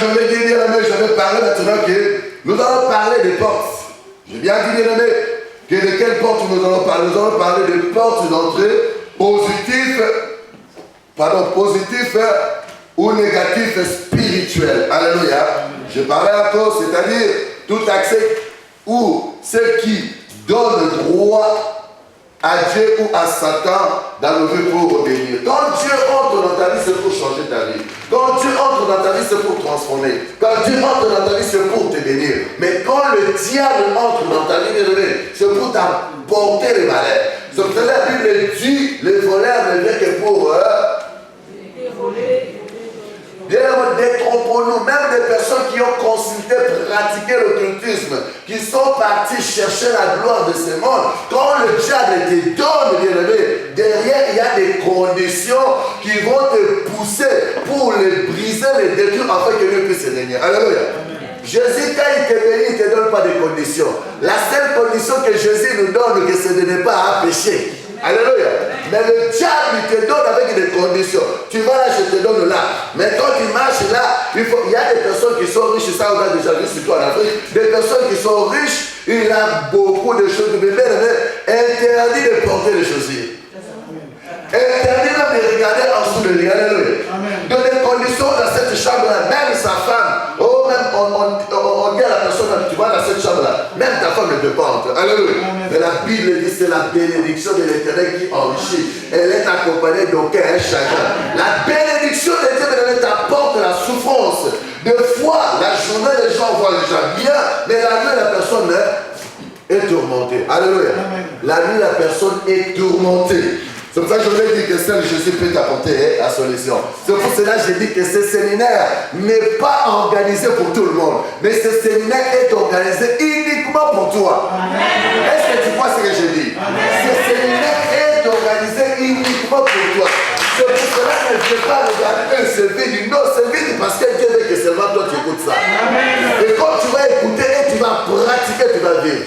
Je vais dire, bien aimé, je vais parler maintenant que nous allons parler des portes. J'ai bien dit, bien aimé, que de quelles portes nous allons parler? Nous allons parler des portes d'entrée positives, ou négatives spirituelles. Alléluia. Je parlais encore, c'est-à-dire tout accès ou ce qui donne droit à Dieu ou à Satan d'enlever pour obéir. Quand Dieu entre dans ta vie, c'est pour changer ta vie. Quand Dieu entre dans ta vie, c'est pour transformer. Quand Dieu entre dans ta vie, c'est pour te bénir. Mais quand le diable entre dans ta vie, c'est pour t'apporter les malheurs. C'est pour ça que la Bible dit, les voleurs ne viennent que pour bien, détrompons-nous, même des personnes qui ont consulté, pratiqué l'occultisme, qui sont partis chercher la gloire de ce monde. Quand le diable te donne, bien aimé, derrière il y a des conditions qui vont te pousser pour les briser, les détruire, afin que Dieu puisse régner. Alléluia. Jésus, quand il te bénit, il ne te donne pas de conditions. La seule condition que Jésus nous donne, c'est de ne pas pécher. Alléluia. Mais le diable, il te donne avec des conditions. Tu vas là, je te donne là. Mais quand tu marches là, il y a des personnes qui sont riches, ça on a déjà vu surtout en Afrique, des personnes qui sont riches, il a beaucoup de choses, mais interdit de porter les chaussures. Interdit même de regarder en dessous de lui. Alléluia. Dans des conditions dans cette chambre-là, même sa femme, même on dit à la personne, tu vas dans cette chambre-là, même ta femme ne peut pas entrer. Alléluia. Mais la Bible dit c'est la bénédiction de l'Éternel qui enrichit. Elle est accompagnée d'aucun chagrin. La bénédiction de Dieu t'apporte la souffrance. Des fois, la journée, les gens voient déjà bien, mais la nuit, la personne est tourmentée. Alléluia. La nuit, la personne est tourmentée. C'est pour ça que je voulais dire que seul Jésus peut t'apporter la solution. C'est pour cela que j'ai dit que ce séminaire n'est pas organisé pour tout le monde. Mais ce séminaire est organisé uniquement pour toi. Est-ce que tu vois ce que je dis? Ce séminaire est organisé uniquement pour toi. C'est pour cela que je ne vais pas regarder un service. Non, service parce que Dieu veut que seulement toi tu écoutes ça. Et quand tu vas écouter et tu vas pratiquer, tu vas vivre.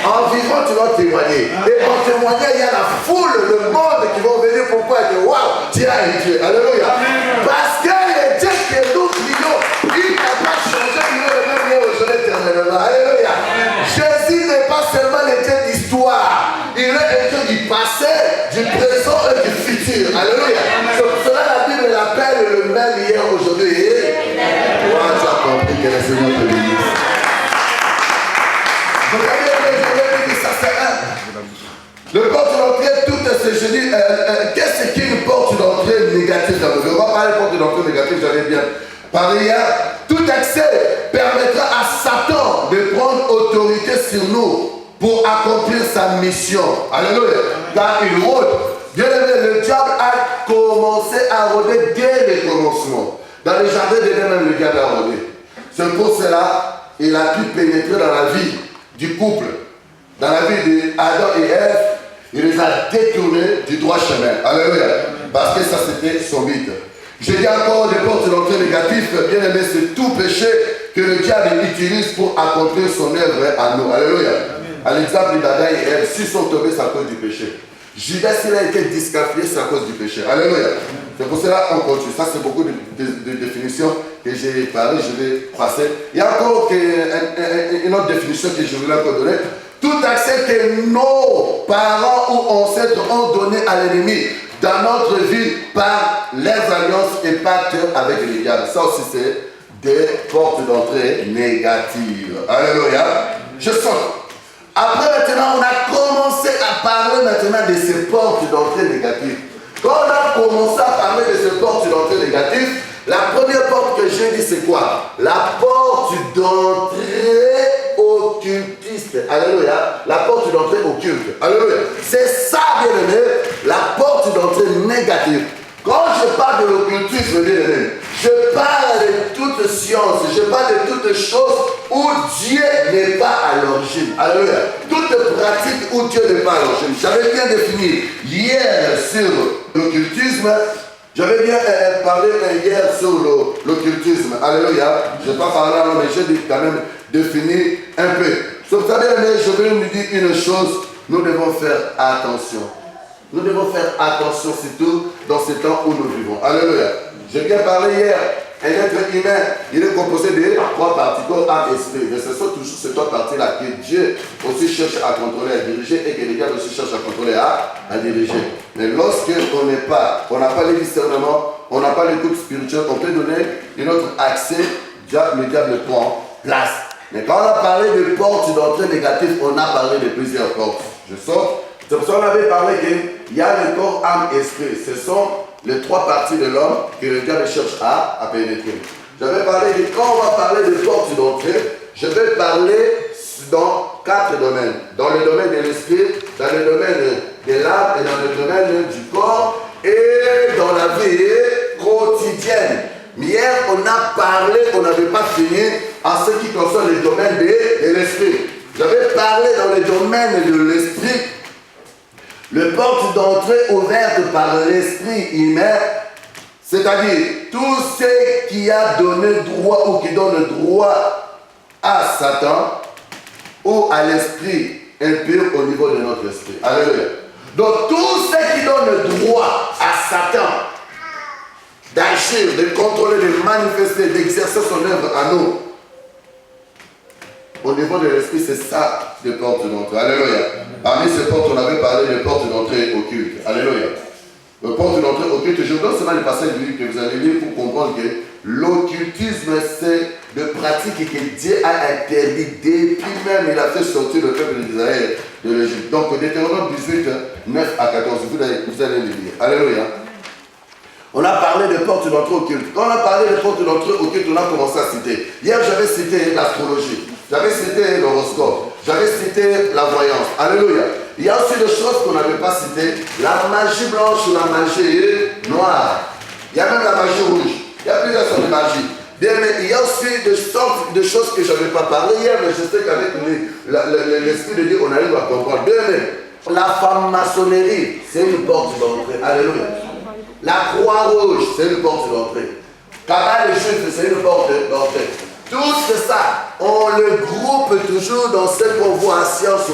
En vivant, tu vas témoigner. Et en témoignant, il y a la foule, le monde qui vont venir. Pourquoi? Et que waouh, tu as un Dieu. Alléluia. Parce que le Dieu que nous prions, il n'a pas changé, il est le même Dieu aujourd'hui éternellement. Alléluia. Jésus n'est pas seulement le Dieu d'histoire. Il est un Dieu du passé, du présent et du futur. Alléluia. C'est pour cela la Bible l'appelle le même hier, aujourd'hui. Toi, tu as compris que le Seigneur te bénisse. Le porte d'entrée, tout est ce jeudi. Qu'est-ce qu'une porte d'entrée négative? Je ne vais pas parler de porte d'entrée négative, j'avais bien parlé hier. Tout accès permettra à Satan de prendre autorité sur nous pour accomplir sa mission. Alléluia. Car il rôde. Bien aimé, le diable a commencé à rôder dès le commencement. Dans les jardins d'Éden, même le diable a rôdé. C'est pour cela qu'il a pu pénétrer dans la vie du couple. Dans la vie d'Adam et Ève, il les a détournés du droit chemin. Alléluia. Parce que ça c'était son but. Je dis encore des portes d'entrée négatives, bien aimé, c'est tout péché que le diable utilise pour accomplir son œuvre à nous. Alléluia. À l'exemple d'Adam et Ève, s'ils sont tombés, c'est à cause du péché. Judas, s'il a été disqualifié, c'est à cause du péché. Alléluia. C'est pour cela qu'on continue. Ça, c'est beaucoup de définitions que j'ai parlé, je vais passer. Il y a encore une autre définition que je voulais encore donner. Tout accès que nos parents ou ancêtres ont donné à l'ennemi dans notre vie par les alliances et pactes avec les diables. Ça aussi, c'est des portes d'entrée négatives. Alléluia. Je sens. Après, maintenant, on a commencé à parler maintenant de ces portes d'entrée négatives. Quand on a commencé à parler de ces portes d'entrée négatives, la première porte que j'ai dit, c'est quoi? La porte d'entrée occultiste. Alléluia. La porte d'entrée occulte. Alléluia. C'est ça, bien aimé, la porte d'entrée négative. Quand je parle de l'occultisme, bien aimé, je parle de toute science, je parle de toutes choses où Dieu n'est pas à l'origine. Alléluia. Toute pratique où Dieu n'est pas à l'origine. J'avais bien défini hier sur l'occultisme. J'avais bien parlé hier sur l'occultisme. Alléluia. Je n'ai pas parlé alors, mais j'ai quand même défini un peu. Sauf que vous savez, je veux nous dire une chose. Nous devons faire attention. Nous devons faire attention surtout dans ces temps où nous vivons. Alléluia. J'ai bien parlé hier Un être humain, il est composé de trois parties, corps, âme, esprit. Mais ce sont toujours ces trois parties-là que Dieu aussi cherche à contrôler, à diriger, et que le diable aussi cherche à contrôler, à diriger. Mais lorsque on n'a pas le discernement, on n'a pas l'écoute spirituelle, on peut donner un autre accès, le diable prend place. Mais quand on a parlé de portes d'entrée négatives, on a parlé de plusieurs portes. Je sors. C'est pour ça qu'on avait parlé qu'il y a le corps, âme, esprit. Ce sont les trois parties de l'homme que le diable cherche à pénétrer. J'avais parlé de, quand on va parler de portes d'entrée, je vais parler dans 4 domaines. Dans le domaine de l'esprit, dans le domaine de l'âme et dans le domaine du corps et dans la vie quotidienne. Mais hier, on a parlé, on n'avait pas fini en ce qui concerne le domaine de l'esprit. J'avais parlé dans le domaine de l'esprit, le porte d'entrée ouverte par l'esprit humain, c'est-à-dire tout ce qui a donné droit ou qui donne droit à Satan ou à l'esprit impur au niveau de notre esprit. Alléluia. Donc tout ce qui donne droit à Satan d'agir, de contrôler, de manifester, d'exercer son œuvre à nous, au niveau de l'esprit, c'est ça les portes d'entrée. Alléluia. Parmi ces portes, on avait parlé des portes d'entrée occultes. Alléluia. Les portes d'entrée occultes, je vous donne seulement les passages bibliques que vous allez lire pour comprendre que l'occultisme, c'est de pratiques que Dieu a interdit depuis même il a fait sortir le peuple d'Israël de l'Égypte. Donc, Deutéronome 18, 9 à 14, vous allez le lire. Alléluia. On a parlé de portes d'entrée occultes. Quand on a parlé de portes d'entrée occultes, on a commencé à citer. Hier, j'avais cité l'astrologie. J'avais cité l'horoscope, j'avais cité la voyance. Alléluia. Il y a aussi des choses qu'on n'avait pas citées. La magie blanche ou la magie noire. Il y a même la magie rouge. Il y a plusieurs sortes de magie. Mais il y a aussi des sortes de choses que je n'avais pas parlé hier, mais je sais qu'avec l'esprit de Dieu, on arrive à comprendre. La franc-maçonnerie, c'est une porte d'entrée. Alléluia. La Croix-Rouge, c'est une porte d'entrée. Cabale et Juifs, c'est une porte d'entrée. Tout ça, on le groupe toujours dans ce qu'on voit en science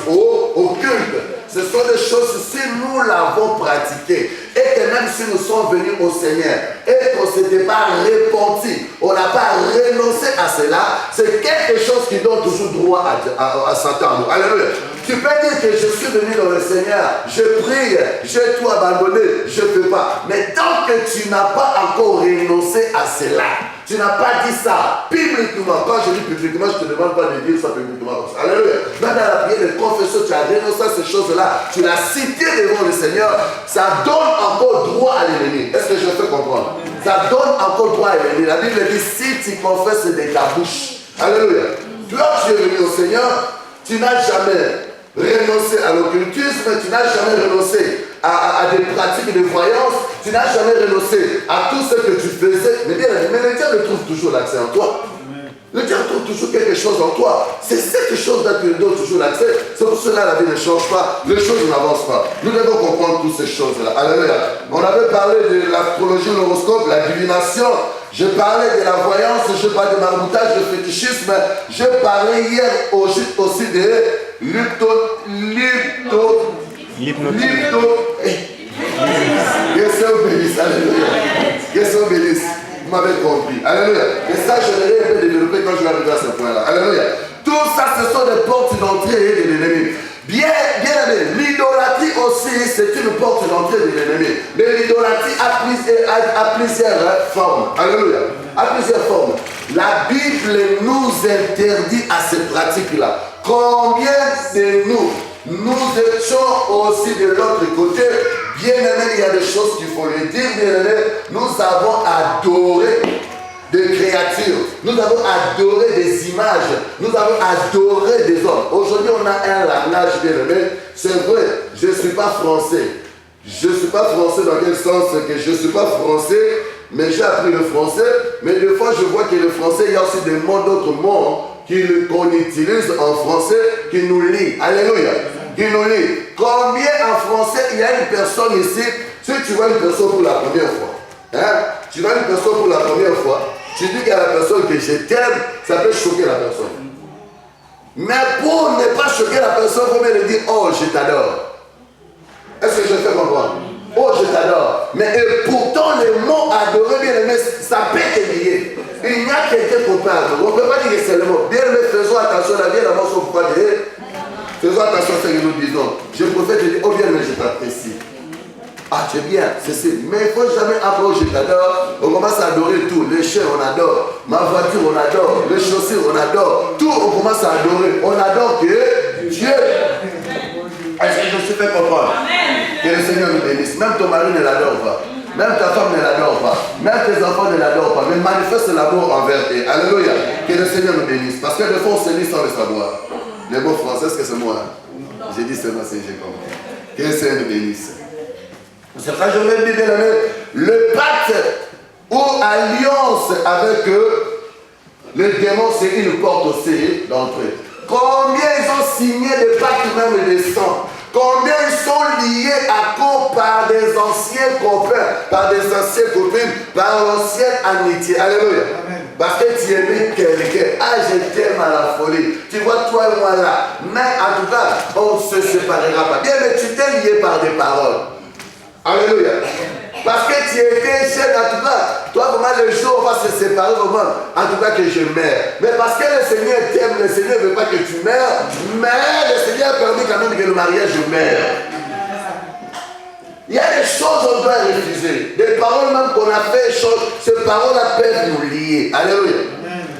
occulte. Ce sont des choses, si nous l'avons pratiqué, et que même si nous sommes venus au Seigneur, et qu'on ne s'était pas repenti, on n'a pas renoncé à cela, c'est quelque chose qui donne toujours droit à Satan. Alléluia. Tu peux dire que je suis venu dans le Seigneur, je prie, j'ai tout abandonné, je ne peux pas. Mais tant que tu n'as pas encore renoncé à cela, tu n'as pas dit ça publiquement. Quand je dis publiquement, je ne te demande pas de dire ça publiquement. Alléluia. Même dans la prière de confession, tu as renoncé à ces choses-là. Tu l'as cité devant le Seigneur. Ça donne encore droit à l'ennemi. Est-ce que je peux comprendre? Ça donne encore droit à l'ennemi. La Bible dit, si tu confesses de ta bouche. Alléluia. Toi, tu es venu au Seigneur, tu n'as jamais renoncé à l'occultisme, tu n'as jamais renoncé à des pratiques de croyance, tu n'as jamais renoncé à tout ce que tu faisais. Mais bien, le diable trouve toujours l'accès en toi. Le diable trouve toujours quelque chose en toi. C'est cette chose-là qui lui donne toujours l'accès. C'est pour cela que la vie ne change pas, les choses n'avancent pas. Nous devons comprendre toutes ces choses-là. Alléluia. On avait parlé de l'astrologie, l'horoscope, la divination. Je parlais de la voyance, je parlais de maraboutage, de fétichisme. Je parlais hier aussi de Question bénisse. Vous m'avez compris. Alléluia. Et ça, je l'ai un peu développé quand je vais arriver à ce point-là. Alléluia. Tout ça, ce sont des portes d'entrée de l'ennemi. Bien aimé, l'idolâtrie aussi, c'est une porte d'entrée de l'ennemi. Mais l'idolâtrie a plusieurs formes. Alléluia. A plusieurs formes. La Bible nous interdit à ces pratiques-là. Combien de nous étions aussi de l'autre côté? Bien aimé, il y a des choses qu'il faut le dire, bien aimé. Nous avons adoré des créatures, nous avons adoré des images, nous avons adoré des hommes. Aujourd'hui, on a un langage bien aimé. C'est vrai, je ne suis pas français. Je ne suis pas français dans quel sens que je ne suis pas français, mais j'ai appris le français. Mais des fois, je vois que le français, il y a aussi des mots, d'autres mots qu'on utilise en français qui nous lient. Alléluia. Qui nous lient. Combien en français il y a une personne ici, si tu vois une personne pour la première fois, hein, tu vois une personne pour la première fois, tu dis qu'à la personne que je t'aime, ça peut choquer la personne. Mais pour ne pas choquer la personne, il faut bien lui dire, oh, je t'adore. Est-ce que je fais comprendre? Oh, je t'adore. Mais pourtant, le mot adorer, bien aimé, ça peut te lier. Il n'y a quelqu'un coupable. On ne peut pas dire que c'est le mot. Bien, mais faisons attention, la vie d'abord sont froides. Faisons attention à ce que nous disons. Je préfère te dire, oh bien, mais je t'apprécie. Ah, tu es bien, c'est ça. Mais il ne faut jamais approcher, je t'adore. On commence à adorer tout. Les chiens, on adore. Ma voiture, on adore. Les chaussures, on adore. Tout, on commence à adorer. On adore que Dieu. Est-ce que je me suis fait comprendre? Que le Seigneur nous bénisse. Même ton mari ne l'adore pas. Même ta femme ne l'adore pas. Même tes enfants ne l'adorent pas. Mais manifeste l'amour envers eux. Alléluia. Que le Seigneur nous bénisse. Parce que des fois, on se lit sans le savoir. Les mots français, est-ce que c'est moi? J'ai dit seulement si j'ai compris. Que le Seigneur nous bénisse. C'est ça que je veux dire, bien aimé. Le pacte ou alliance avec eux, le démon, c'est une porte aussi d'entrée. Combien ils ont signé des pactes même de sang? Combien ils sont liés à cause par des anciens copains, par des anciennes copines, par l'ancienne amitié. Alléluia. Amen. Parce que tu aimais quelqu'un. Ah, je t'aime à la folie. Tu vois, toi et moi là. Mais en tout cas, on ne se séparera pas. Bien, mais tu t'es lié par des paroles. Alléluia. Parce que tu étais jeune, en tout cas, toi, comment le jour on va se séparer, vraiment, en tout cas que je meurs. Mais parce que le Seigneur t'aime, le Seigneur ne veut pas que tu meurs, mais le Seigneur permet quand même que le mariage meure. Il y a des choses qu'on doit refuser. Des paroles même qu'on a fait, ces paroles-là peuvent nous lier. Alléluia.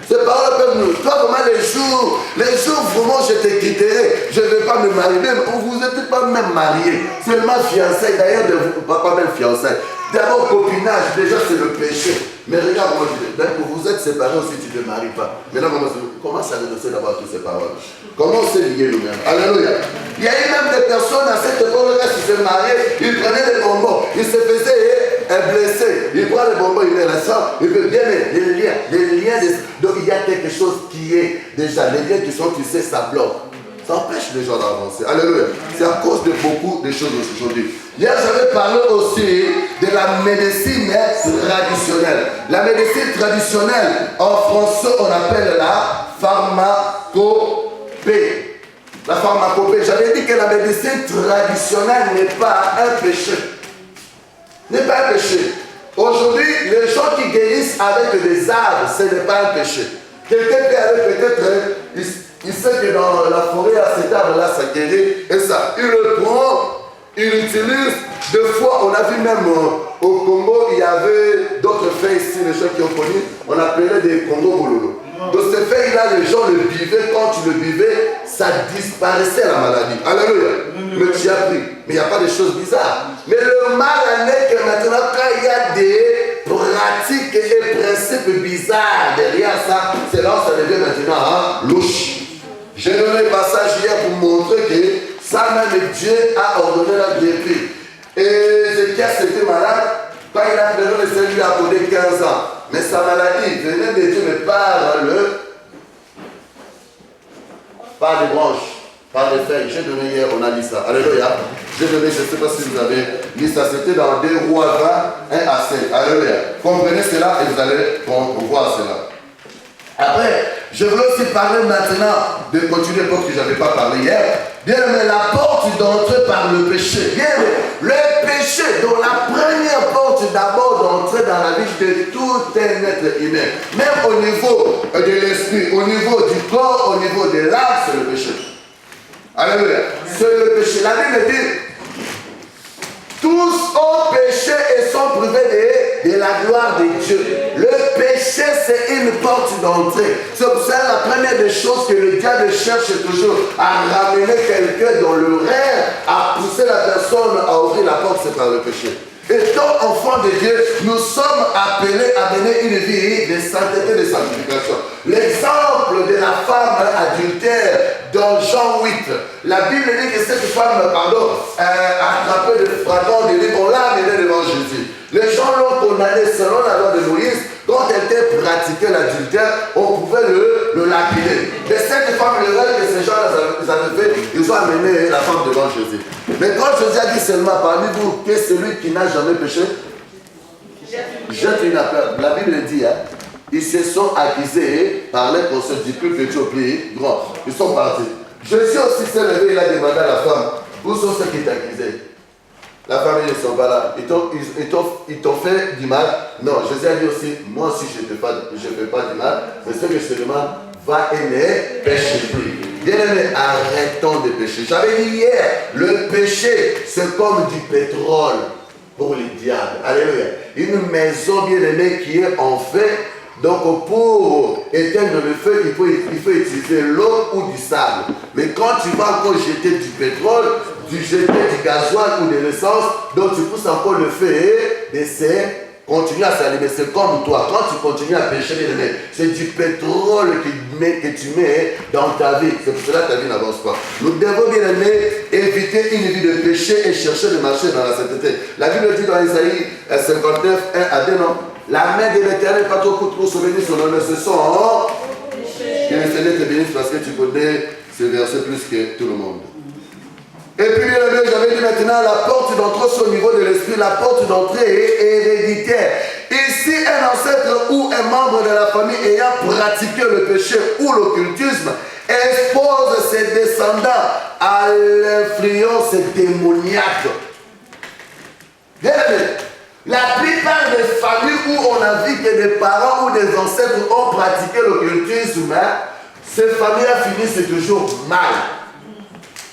Ces paroles peuvent nous... Toi, vraiment, les jours, vraiment, je te quitterai. Je ne vais pas me marier. Même, vous n'êtes pas même mariés. Seulement fiancés. D'ailleurs, pas même fiancés. D'abord, copinage. Déjà, c'est le péché. Mais regarde, moi, vous êtes séparés aussi, tu ne te maries pas. Maintenant, commence à renoncer d'avoir toutes ces paroles. Comment on s'est liés nous-mêmes? Alléluia. Il y a eu même des personnes à cette époque-là qui se mariaient, ils prenaient des bonbons, ils se faisaient blesser. Ils prennent les bonbons, ils les laissent. Ils peuvent bien les liens. Donc il y a quelque chose qui est déjà, les liens qui sont tissés, ça bloque. Ça empêche les gens d'avancer. Alléluia. C'est à cause de beaucoup de choses aujourd'hui. Hier, j'avais parlé aussi de la médecine traditionnelle. La médecine traditionnelle, en français, on appelle la pharmacopée. La pharmacopée. J'avais dit que la médecine traditionnelle n'est pas un péché. N'est pas un péché. Aujourd'hui, les gens qui guérissent avec des arbres, ce n'est pas un péché. Quelqu'un peut aller peut-être, il sait que dans la forêt, à cet arbre-là, ça guérit, et ça, il le prend, il l'utilise. Deux fois, on a vu même au Congo, il y avait d'autres feuilles ici, les gens qui ont connu, on appelait des Congo Bololo. Donc ces feuilles-là, les gens le buvaient, quand tu le buvais, ça disparaissait la maladie. Alléluia. Mais tu as pris. Mais il n'y a pas de choses bizarres. Mais le mal en est que maintenant, quand il y a des pratiques et principes bizarres derrière ça, c'est là où ça devient maintenant louche. J'ai donné le passage hier pour montrer que ça même Dieu a ordonné la guérison. Et Ézéchias était malade. Quand il a besoin de Seigneur, lui a accordé 15 ans. Mais sa maladie venait de Dieu, mais par des branches. Par des feuilles. J'ai donné hier, on a dit ça. Alléluia. J'ai donné, je ne sais pas si vous avez lu ça. C'était dans 2 Rois 20, 1 à 7. Alléluia. Comprenez cela et vous allez voir cela. Après, je veux aussi parler maintenant de continuer parce que je n'avais pas parlé hier. Bien, mais la porte d'entrée par le péché. Bien, le péché, dont la première porte d'abord d'entrée dans la vie de tout un être humain. Même au niveau de l'esprit, au niveau du corps, au niveau de l'âme, c'est le péché. Alléluia. C'est le péché. La Bible dit, tous ont péché et sont privés de la gloire de Dieu. Le péché, c'est une porte d'entrée. C'est pour ça la première des choses que le diable cherche toujours à ramener quelqu'un dans le rêve, à pousser la personne à ouvrir la porte, c'est par le péché. Étant enfants de Dieu, nous sommes appelés à mener une vie de sainteté et de sanctification. L'exemple de la femme adultère dans Jean 8, la Bible dit que cette femme, attrapée de fragments de livre, on l'a amenée devant Jésus. Les gens l'ont condamnée selon la loi de Moïse. Quand elle pratiquait l'adultère, on pouvait le lapider. Mais cette femme, le rêve que ces gens-là avaient fait, ils ont amené la femme devant Jésus. Mais quand Jésus a dit seulement parmi vous que celui qui n'a jamais péché, jette une affaire. La Bible dit, ils se sont accusés par les conseils du plus petit au plus grand. Ils sont partis. Jésus aussi s'est levé, il a demandé à la femme, où sont ceux qui t'accusaient? La famille ne sont pas là. Ils t'ont fait du mal. Non, Jésus a dit aussi, moi aussi je ne fais pas du mal. Mais ce que je te demande, va et ne péche plus. Bien-aimé, arrêtons de pécher. J'avais dit hier, le péché, c'est comme du pétrole pour les diables. Alléluia. Une maison bien-aimée qui est en feu. Donc pour éteindre le feu, il faut utiliser l'eau ou du sable. Mais quand tu vas encore jeter du pétrole, tu jeter du gasoil ou de l'essence, donc tu pousses encore le feu et c'est continue à s'allumer. C'est comme toi, quand tu continues à pécher, c'est du pétrole que tu mets dans ta vie. C'est pour cela que ta vie n'avance pas. Nous devons bien aimer éviter une vie de péché et chercher de marcher dans la sainteté. La Bible dit dans Isaïe 59, 1 à 2, non? La main de l'Éternel pas trop pour souvenir son nom, ce sont que le Seigneur te bénisse parce que tu connais ce verset plus que tout le monde. Et puis bien aimé, j'avais dit maintenant la porte d'entrée au niveau de l'esprit, la porte d'entrée est héréditaire. Ici, un ancêtre ou un membre de la famille ayant pratiqué le péché ou l'occultisme expose ses descendants à l'influence démoniaque. Bien aimé, la plupart des familles où on a vu que des parents ou des ancêtres ont pratiqué l'occultisme, ces familles-là finissent toujours mal.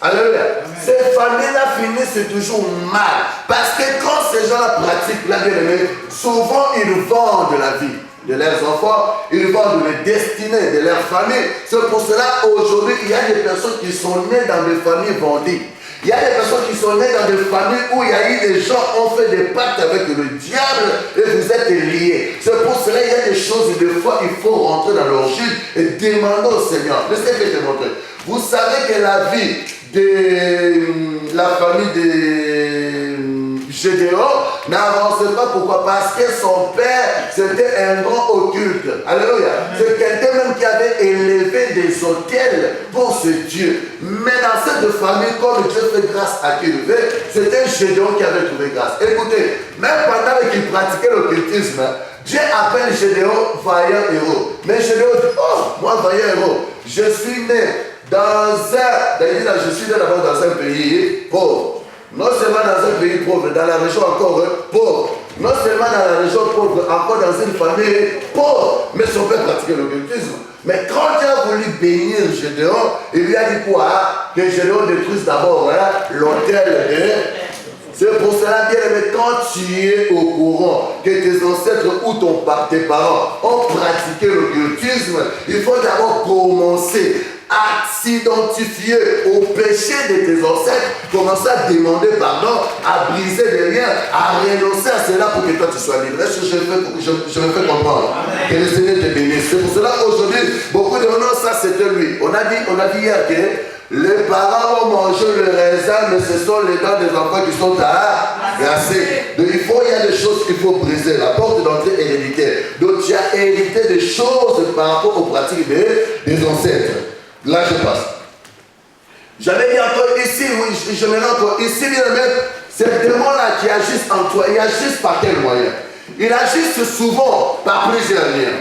Alléluia. Ces familles-là finissent toujours mal. Parce que quand ces gens-là pratiquent la bien-aimée, souvent ils vendent la vie de leurs enfants, ils vendent les destinées de leur famille. C'est pour cela aujourd'hui, il y a des personnes qui sont nées dans des familles vendues. Il y a des personnes qui sont nées dans des familles où il y a eu des gens qui ont fait des pactes avec le diable et vous êtes liés. C'est pour cela qu'il y a des choses, des fois, il faut rentrer dans l'origine et demander au Seigneur. Laissez-moi te montrer. Vous savez que la vie de la famille de Gédéon n'avançait pas. Pourquoi? Parce que son père, c'était un grand occulte. Alléluia. C'est quelqu'un même qui avait élevé des autels pour ce Dieu. Mais dans cette famille, comme Dieu fait grâce à qui il veut, c'était Gédéon qui avait trouvé grâce. Écoutez, même pendant qu'il pratiquait l'occultisme, Dieu appelle Gédéon vaillant héros. Mais Gédéon dit, oh, moi vaillant héros, je suis né je suis né d'abord dans un pays pauvre. Non seulement dans un pays pauvre, dans la région encore pauvre. Non seulement dans la région pauvre, encore dans une famille pauvre. Mais son père pratiquait l'occultisme. Mais quand Dieu a voulu bénir Gédéon, il lui a dit quoi? Que Gédéon détruise d'abord l'autel de... C'est pour cela, bien aimé, quand tu es au courant que tes ancêtres ou tes parents ont pratiqué l'occultisme, il faut d'abord commencer à s'identifier au péché de tes ancêtres, commencer à demander pardon, à briser des liens, à renoncer à cela pour que toi tu sois libre. Est-ce que je me fais comprendre? Amen. Que le Seigneur te bénisse. C'est pour cela aujourd'hui, beaucoup de non, ça c'était lui. On a dit hier que les parents ont mangé le raisin, mais ce sont les dents des enfants qui sont à gasser. Donc il y a des choses qu'il faut briser. La porte d'entrée est héréditaire. Donc tu as hérité des choses par rapport aux pratiques des ancêtres. Là, je passe. J'avais dit encore ici, oui, je me rends encore ici, bien aimé, c'est le démon-là qui agissent en toi. Il agissent par quel moyen? Il agissent souvent par plusieurs liens.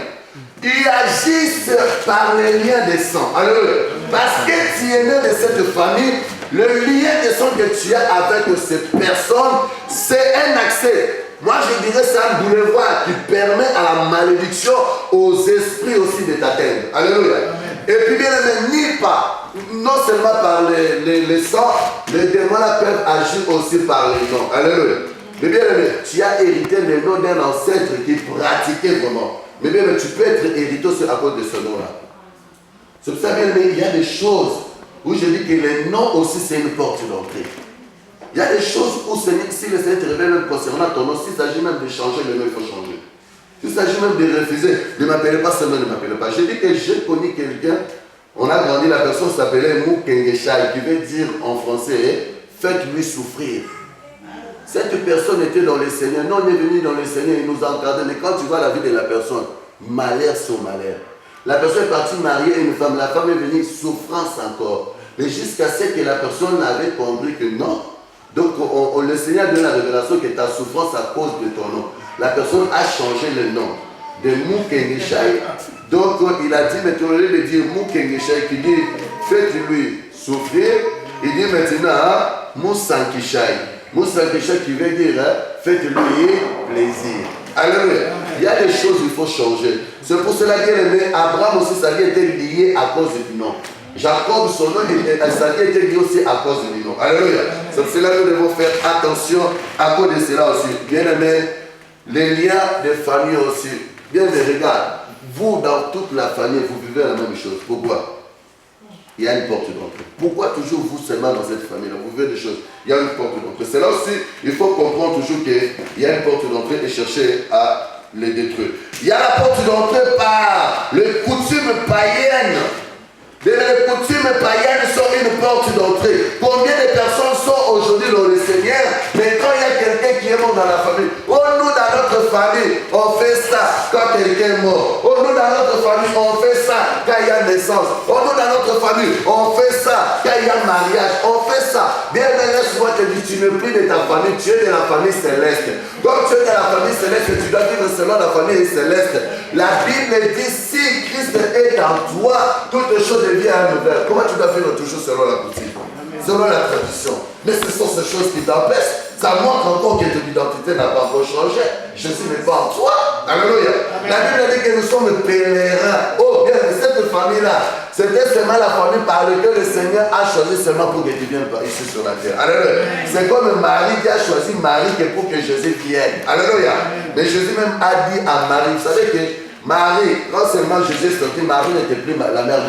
Il agissent par les liens des sangs. Alors, parce que tu es né de cette famille, le lien des sangs que tu as avec cette personne, c'est un accès. Moi, je dirais c'est un boulevard qui permet à la malédiction, aux esprits aussi de t'atteindre. Alléluia. Et puis bien aimé, non seulement par les sangs, les démons peuvent agir aussi par les noms. Alléluia. Mais bien aimé, tu as hérité le nom d'un ancêtre qui pratiquait vraiment. Mais bien aimé, tu peux être hérité aussi à cause de ce nom-là. C'est pour ça, bien aimé, il y a des choses où je dis que les noms aussi c'est une porte d'entrée. Il y a des choses où si le Seigneur te révèle même concernant ton nom, s'il s'agit même de changer le nom, il faut changer. S'il s'agit même de refuser, ne m'appelez pas seulement, ne m'appelez pas. J'ai dit que j'ai connu quelqu'un, on a grandi, la personne s'appelait Mou Kengeshai, qui veut dire en français, faites-lui souffrir. Cette personne était dans le Seigneur, non, on est venu dans le Seigneur, il nous a encadrés, mais quand tu vois la vie de la personne, malheur sur malheur. La personne est partie marier une femme, la femme est venue, souffrance encore. Mais jusqu'à ce que la personne avait compris que non. Donc le Seigneur donne la révélation que ta souffrance à cause de ton nom. La personne a changé le nom de Mou Kengeshai. Donc il a dit maintenant, au lieu de dire Mou Kengeshai, qui dit faites-lui souffrir, il dit maintenant Mou Sankishai. Moussa Péché qui veut dire, hein, faites-lui plaisir. Alléluia. Il y a des choses qu'il faut changer. C'est pour cela qu'il aimé Abraham aussi, sa vie était liée à cause du nom. Jacob, son nom, sa vie était liée aussi à cause du nom. Alléluia. C'est pour cela que nous devons faire attention à cause de cela aussi. Bien aimé, les liens de famille aussi. Bien aimé, regarde, vous dans toute la famille, vous vivez la même chose. Pourquoi? Il y a une porte d'entrée. Pourquoi toujours vous seulement dans cette famille-là? Vous vivez des choses. Il y a une porte d'entrée. C'est là aussi, il faut comprendre toujours qu'il y a une porte d'entrée et chercher à les détruire. Il y a la porte d'entrée par les coutumes païennes. Les coutumes païennes sont une porte d'entrée. Combien de personnes sont aujourd'hui dans le Seigneur, mais quand il y a quelqu'un qui est mort dans la famille, oh nous dans notre famille, on fait ça quand quelqu'un est mort. Oh nous dans notre famille, on fait ça quand il y a naissance. Oh nous dans notre famille, on fait ça quand il y a mariage. On fait ça. Bien, laisse-moi te dire, tu n'es plus de ta famille, tu es de la famille céleste. Comme tu es de la famille céleste, tu dois vivre selon la famille céleste. La Bible dit, si Christ est en toi, toutes choses deviennent nouvelles. Comment tu dois vivre toujours selon la coutume, selon la tradition? Mais ce sont ces choses qui t'empêchent. Ça montre encore que ton identité n'a pas encore changé. Jésus n'est pas en toi. Alléluia. La Bible dit que nous sommes pèlerins. Oh bien, cette famille-là, c'était seulement la famille par laquelle le Seigneur a choisi seulement pour que tu viennes ici sur la terre. Alléluia. C'est comme Marie qui a choisi Marie pour que Jésus vienne. Alléluia. Mais Jésus même a dit à Marie, vous savez que Marie, quand seulement Jésus est sorti, Marie n'était plus la mère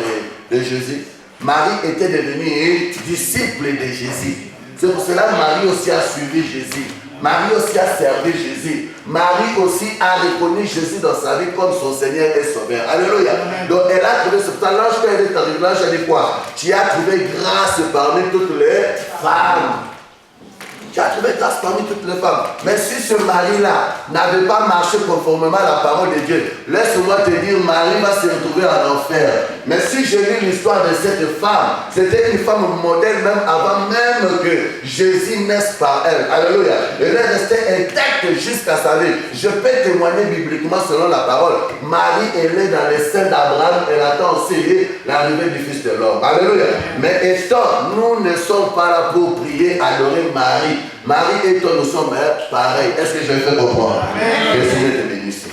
de Jésus. Marie était devenue disciple de Jésus. C'est pour cela que Marie aussi a suivi Jésus. Marie aussi a servi Jésus. Marie aussi a reconnu Jésus dans sa vie comme son Seigneur et Sauveur. Alléluia. Donc elle a trouvé ce temps. L'ange quand elle est arrivée, l'ange a dit quoi? Tu as trouvé grâce parmi toutes les femmes. Tu as trouvé grâce parmi toutes les femmes. Mais si ce mari-là n'avait pas marché conformément à la parole de Dieu, laisse-moi te dire, Marie va se retrouver en enfer. Mais si je lis l'histoire de cette femme, c'était une femme modèle même avant même que Jésus naisse par elle. Alléluia. Elle est restée intacte jusqu'à sa vie. Je peux témoigner bibliquement selon la parole. Marie est née dans les seins d'Abraham. Elle attend aussi l'arrivée du Fils de l'homme. Alléluia. Mais étant, nous ne sommes pas là pour prier, adorer Marie. Marie et toi, nous sommes pareils. Est-ce que je vais faire comprendre? Que le Seigneur te bénisse.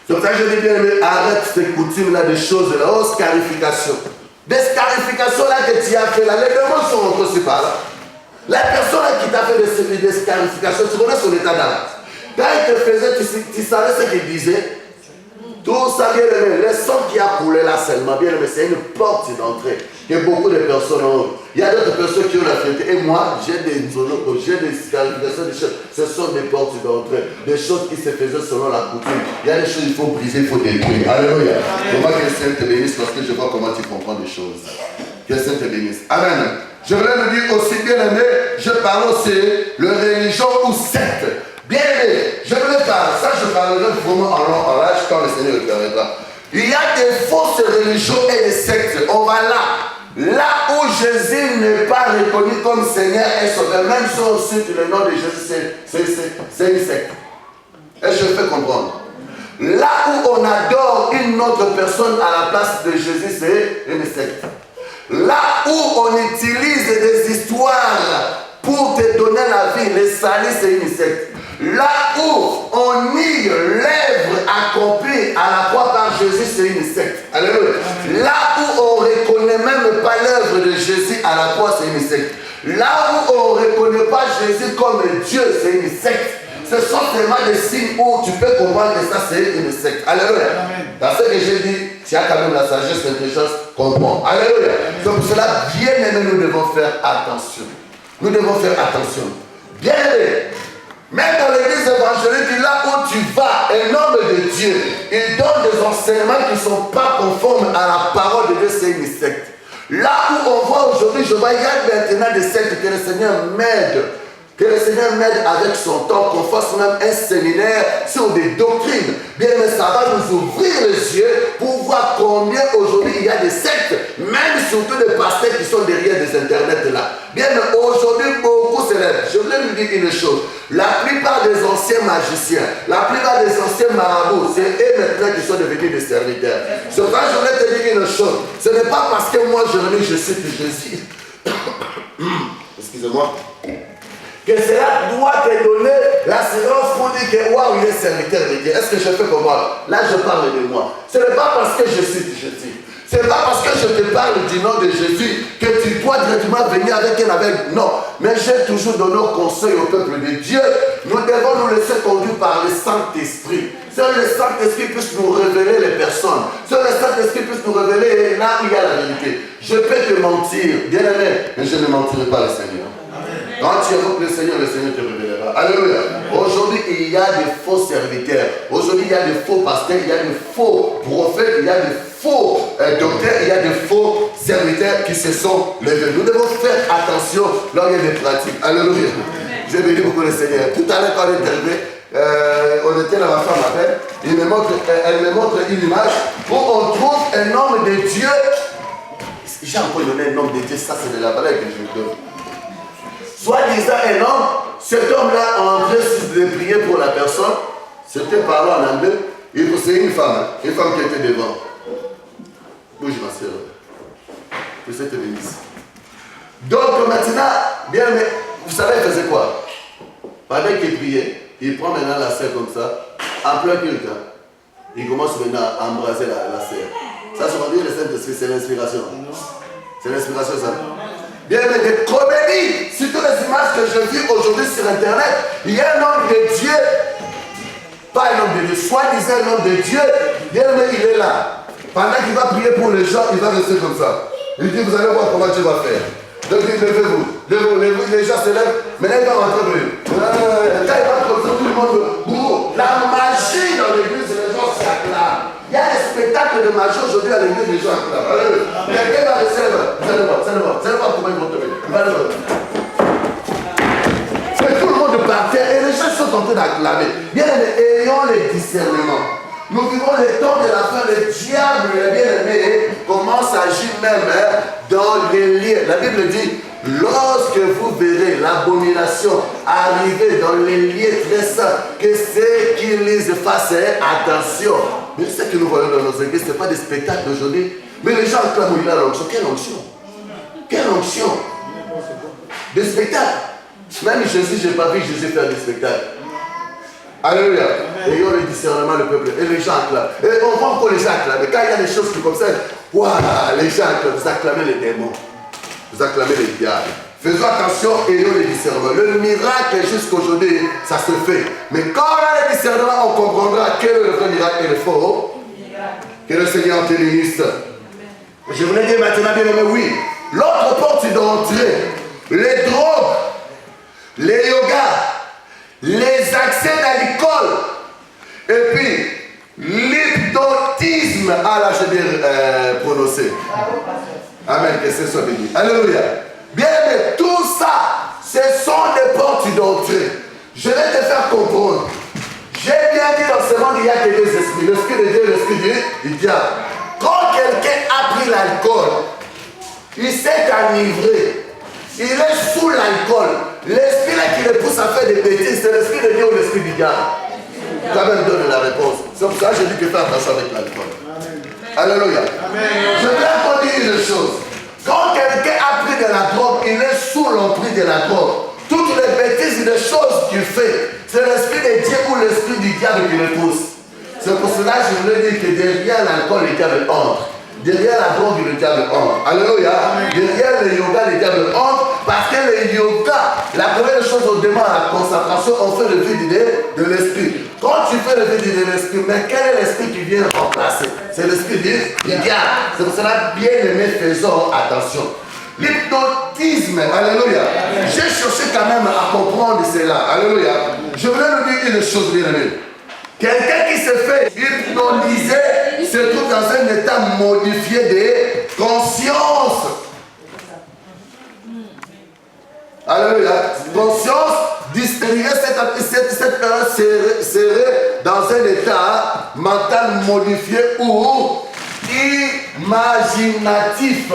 Donc ça, je dis bien, mais arrête ces coutumes-là, des choses-là, oh, scarification. Des scarifications-là que tu as fait là, les démons sont rentrés aussi par là. La personne qui t'a fait des scarifications, tu connais son état d'âme. Quand il te faisait, tu savais ce qu'il disait. Tout ça, bien aimé, le sang qui a coulé là seulement, bien aimé, c'est une porte d'entrée que beaucoup de personnes ont. Il y a d'autres personnes qui ont la fierté. Et moi, j'ai des scarifications, des choses. Ce sont des portes d'entrée, des choses qui se faisaient selon la coutume. Il y a des choses qu'il faut briser, il faut détruire. Alléluia. Comment que le Seigneur te bénisse parce que je vois comment tu comprends les choses. Que le Seigneur te bénisse. Amen. Je voulais le dire aussi, bien aimé, je parle aussi de religion ou secte. Bien aimé, je voulais parler, ça je parlerai vraiment en long, en large quand le Seigneur le permettra. Il y a des fausses religions et des sectes. On va là où Jésus n'est pas reconnu comme Seigneur et Sauveur, même si on cite le nom de Jésus, c'est une secte. Et je fais comprendre. Là où on adore une autre personne à la place de Jésus, c'est une secte. Là où on utilise des histoires pour te donner la vie, les salis, c'est une secte. Là où on nie l'œuvre accomplie à la croix par Jésus, c'est une secte. Alléluia. Là où on ne reconnaît même pas l'œuvre de Jésus à la croix, c'est une secte. Là où on ne reconnaît pas Jésus comme Dieu, c'est une secte. Ce sont seulement des signes où tu peux comprendre que ça c'est une secte. Alléluia. Dans ce que j'ai dit, tu as quand même la sagesse, l'intelligence, comprends. Alléluia. C'est pour cela, bien aimé, nous devons faire attention. Nous devons faire attention. Bien aimé. Même dans l'église évangélique, là où tu vas, un homme de Dieu, il donne des enseignements qui ne sont pas conformes à la parole de Dieu, c'est une secte. Là où on voit aujourd'hui, je vois, il y a maintenant des sectes que le Seigneur m'aide. Que le Seigneur m'aide avec son temps, qu'on fasse même un séminaire sur des doctrines. Bien, mais ça va nous ouvrir les yeux pour voir combien aujourd'hui il y a des sectes, même surtout des pasteurs qui sont derrière des internets là. Bien, mais aujourd'hui beaucoup s'élèvent. Je voulais lui dire une chose. La plupart des anciens magiciens, la plupart des anciens marabouts, c'est eux maintenant qui sont devenus des serviteurs. C'est pourquoi je voulais te dire une chose. Ce n'est pas parce que moi je cite Jésus. Excusez-moi. que cela doit te donner l'assurance pour dire que waouh, il est serviteur de Dieu. Est-ce que je fais comme moi? Là, je parle de moi. Ce n'est pas parce que je cite Jésus. Ce n'est pas parce que je te parle du nom de Jésus que tu dois directement venir avec un aveugle. Non. Mais j'ai toujours donné conseil au peuple de Dieu. Nous devons nous laisser conduire par le Saint-Esprit. C'est le Saint-Esprit puisse nous révéler les personnes. C'est le Saint-Esprit puisse nous révéler là où il y a la vérité. Je peux te mentir, bien aimé, mais je ne mentirai pas le Seigneur. Quand tu évoques le Seigneur te révélera. Alléluia. Aujourd'hui, il y a des faux serviteurs. Aujourd'hui, il y a des faux pasteurs, il y a des faux prophètes, il y a des faux docteurs, il y a des faux serviteurs qui se sont levés. Nous devons faire attention lors il y a des pratiques. Alléluia. Je bénis beaucoup le Seigneur. Tout à l'heure, quand on est arrivé, on était là, ma femme m'appelle, elle me montre une image où on trouve un homme de Dieu. J'ai encore donné un homme de Dieu, ça c'est de la valeur que je vous donne. Soit disant un homme, cet homme-là en train de prier pour la personne, c'était parlé en anglais, c'est une femme qui était devant. Bouge ma soeur. Que Dieu te bénisse. Donc maintenant, bien, mais vous savez, il faisait quoi? Pendant qu'il priait, il prend maintenant la sœur comme ça, en plein culte. Il commence maintenant à embrasser la sœur. Ça, ça veut dire le Saint-Esprit, c'est l'inspiration. C'est l'inspiration, ça. Bien, mais des comédies, surtout les images que je vis aujourd'hui sur Internet, il y a un homme de Dieu, pas un homme de Dieu, soi-disant un homme de Dieu, bien, mais il est là. Pendant qu'il va prier pour les gens, il va rester comme ça. Il dit, vous allez voir comment Dieu va faire. Donc, levez-vous, les gens se lèvent, maintenant il va rentrer de eux. Quand il va comme ça, tout le monde, la magie dans l'église, les gens s'acclament. Il y a des spectacles de magie aujourd'hui à l'église, les gens acclament. Quelqu'un va rester là, vous allez voir comment ils vont tomber. Et tout le monde par terre, et les gens sont en train d'acclamer. Bien aimés, ayons les discernements. Nous vivons les temps de la fin, le diable, le bien-aimé, commence à agir même dans les liens. La Bible dit, lorsque vous verrez l'abomination arriver dans les lieux très saints, que ceux qui lisent fassent attention. Mais ce que nous voyons dans nos églises, ce n'est pas des spectacles d'aujourd'hui. Mais les gens clament, il a l'onction. Quelle onction? Quelle onction? Des spectacles. Même Jésus, je n'ai pas vu Jésus faire des spectacles. Alléluia. Ayons le discernement, le peuple. Et les gens acclament. Et on voit encore les gens acclamer. Quand il y a des choses qui comme ça, voilà, les gens acclament. Vous acclamez les démons. Vous acclamez les diables. Faisons attention, ayons le discernement. Le miracle jusqu'aujourd'hui, ça se fait. Mais quand on a le discernement, on comprendra quel est le vrai miracle et le faux. Que le Seigneur te bénisse. Je voulais dire maintenant, bien aimé, oui. L'autre porte d'entrée, les drogues, les yogas, les accès d'alcool, et puis l'hypnotisme, là je vais prononcer. Amen, que ce soit béni. Alléluia. Bien aimé, tout ça, ce sont des portes d'entrée. Je vais te faire comprendre. J'ai bien dit dans ce monde, il y a que deux esprits. L'esprit de Dieu et l'esprit du diable. Quand quelqu'un a pris l'alcool, il s'est enivré. Il est sous l'alcool. L'esprit qui le pousse à faire des bêtises, c'est l'esprit de Dieu ou l'esprit du diable? Quand même donne la réponse. C'est pour ça que je dis que fais attention avec l'alcool. Alléluia. Je vais encore dire une chose. Quand quelqu'un a pris de la drogue, il est sous l'emprise de la drogue. Toutes les bêtises et les choses qu'il fait, c'est l'esprit de Dieu ou l'esprit du diable qui le pousse. C'est pour cela que je voulais dire que derrière l'alcool, le diable entre. Derrière la drogue, le diable entre. Alléluia. Derrière le yoga, le diable entre. Parce que le yoga, la première chose, on demande la concentration, on fait le vide de l'esprit. Quand tu fais le vide de l'esprit, mais quel est l'esprit qui vient remplacer? C'est l'esprit du diable. C'est pour cela, bien aimé, faisons attention. L'hypnotisme, alléluia. J'ai cherché quand même à comprendre cela. Alléluia. Je voulais nous dire une chose, bien aimé. Quelqu'un qui se fait hypnotiser se trouve dans un état modifié de conscience. Alléluia. Conscience distribuée, cette personne serait dans un état mental modifié ou imaginatif.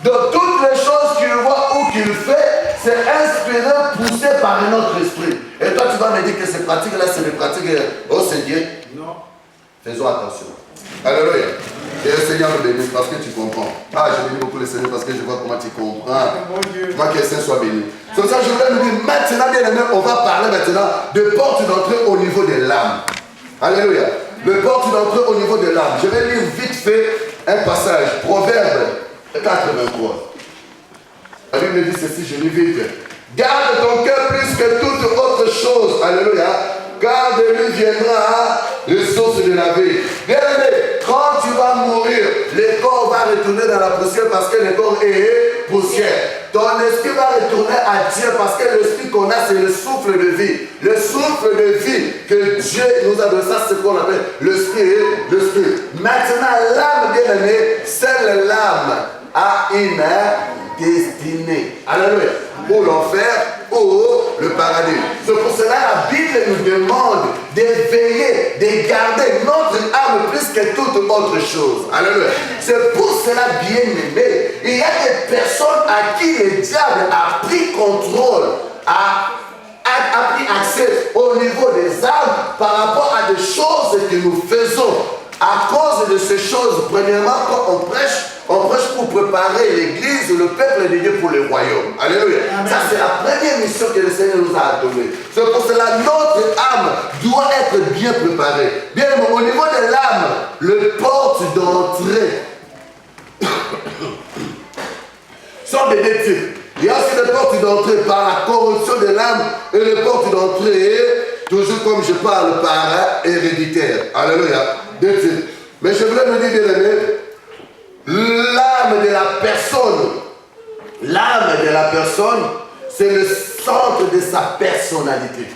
Donc toutes les choses qu'il voit ou qu'il fait, c'est inspiré, poussé par un autre esprit. Et toi tu vas me dire que ces pratiques-là, c'est des pratiques au Seigneur? Non. Faisons attention. Alléluia. Que le Seigneur te bénisse parce que tu comprends. Ah, je bénis beaucoup le Seigneur parce que je vois comment tu comprends. Moi, que le Seigneur soit béni. C'est ça que je voulais nous dire, maintenant, bien aimé, on va parler maintenant de porte d'entrée au niveau de l'âme. Alléluia. Le porte d'entrée au niveau de l'âme. Je vais lire vite fait un passage. Proverbe 83. La Bible dit ceci, je lis vite. Garde ton cœur plus que toute autre chose. Alléluia. Car de lui viendra les sources de la vie. Bien aimé, quand tu vas mourir, le corps va retourner dans la poussière parce que le corps est poussière. Ton esprit va retourner à Dieu parce que l'esprit qu'on a, c'est le souffle de vie. Le souffle de vie que Dieu nous a donné, ça c'est ce qu'on appelle l'esprit. Maintenant, l'âme, bien aimée, seule l'âme a une destinée. Alléluia. Ou l'enfer ou le paradis. C'est pour cela la Bible nous demande de veiller, de garder notre âme plus que toute autre chose. Alléluia. C'est pour cela, bien aimé, il y a des personnes à qui le diable a pris contrôle, a pris accès au niveau des âmes par rapport à des choses que nous faisons. À cause de ces choses, premièrement, quand on prêche pour préparer l'église, le peuple de Dieu pour le royaume. Alléluia. Amen. Ça, c'est la première mission que le Seigneur nous a donnée. C'est pour cela notre âme doit être bien préparée. Bien, au niveau de l'âme, le porte d'entrée sont des deux types. Il y a aussi le porte d'entrée par la corruption de l'âme et le porte d'entrée, toujours comme je parle, par héréditaire. Alléluia. Deux types. Mais je voulais me dire, bien aimé, l'âme de la personne, c'est le centre de sa personnalité.